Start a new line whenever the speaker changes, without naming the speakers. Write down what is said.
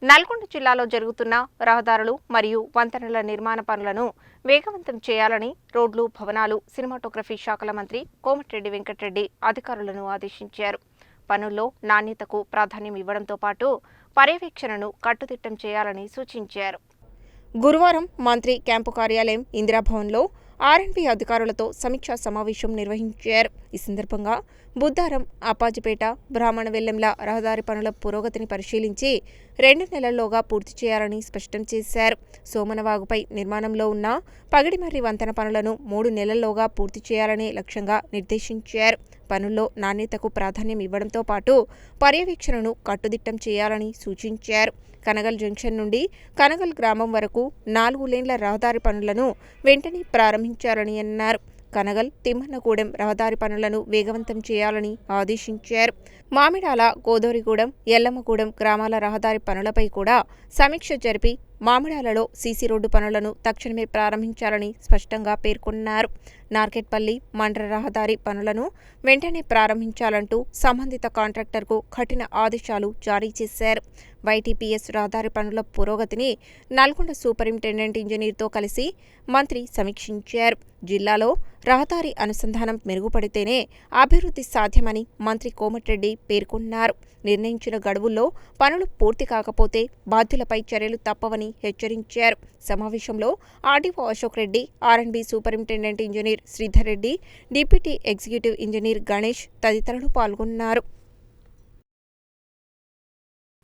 నల్గొండ జిల్లాలో జరుగుతున్న రహదారులు మరియు వంతెనల నిర్మాణ పనులను వేగవంతం చేయాలని రోడ్లు, భవనాలు, సినిమాటోగ్రఫీ శాఖల మంత్రి కోమటిరెడ్డి వెంకటరెడ్డి అధికారులను ఆదేశించారు. పనుల్లో నాణ్యతకు ప్రాధాన్యం ఇవ్వడంతో పాటు పర్యవేక్షణను కట్టుదిట్టం చేయాలని సూచించారు. గురువారం మంత్రి క్యాంపు కార్యాలయం ఇందిరాభవన్లో ఆర్ఎండ్బి అధికారులతో సమీక్షా సమావేశం నిర్వహించారు. ఈ సందర్భంగా బుద్దారం, అప్పాజిపేట, బ్రాహ్మణ వెల్లెంల రహదారి పనుల పురోగతిని పరిశీలించి 2 నెలల్లోగా పూర్తి చేయాలని స్పష్టం చేశారు. సోమనవాగుపై నిర్మాణంలో ఉన్న పగిడిమర్రి వంతెన పనులను 3 నెలల్లోగా పూర్తి చేయాలనే లక్ష్యంగా నిర్దేశించారు. పనుల్లో నాణ్యతకు ప్రాధాన్యం ఇవ్వడంతో పాటు పర్యవేక్షణను కట్టుదిట్టం చేయాలని సూచించారు. కనగల్ జంక్షన్ నుండి కనగల్ గ్రామం వరకు 4 లేన్ల రహదారి పనులను వెంటనే ప్రారంభించాలని అన్నారు. కనగల్, తిమ్మన్నగూడెం రహదారి పనులను వేగవంతం చేయాలని ఆదేశించారు. మామిడాల, గోదోరిగూడెం, ఎల్లమ్మగూడెం గ్రామాల రహదారి పనులపై కూడా సమీక్ష జరిపి మామిడాలలో సీసీ రోడ్డు పనులను తక్షణమే ప్రారంభించాలని స్పష్టంగా పేర్కొన్నారు. నార్కెట్పల్లి మండ్ర రహదారి పనులను వెంటనే ప్రారంభించాలంటూ సంబంధిత కాంట్రాక్టర్కు కఠిన ఆదేశాలు జారీ చేశారు. వైటీపీఎస్ రహదారి పనుల పురోగతిని నల్గొండ సూపరింటెండెంట్ ఇంజనీర్తో కలిసి మంత్రి సమీక్షించారు. జిల్లాలో రహదారి అనుసంధానం మెరుగుపడితేనే అభివృద్ధి సాధ్యమని మంత్రి కోమటిరెడ్డి పేర్కొన్నారు. నిర్ణయించిన గడువుల్లో పనులు పూర్తి కాకపోతే బాధ్యులపై చర్యలు తప్పవని హెచ్చరించారు. సమావేశంలో ఆర్డీఓ అశోక్ రెడ్డి, ఆర్ఎండ్బి superintendent engineer Sridhar Reddy, deputy executive engineer Ganesh తదితరులు పాల్గొన్నారు.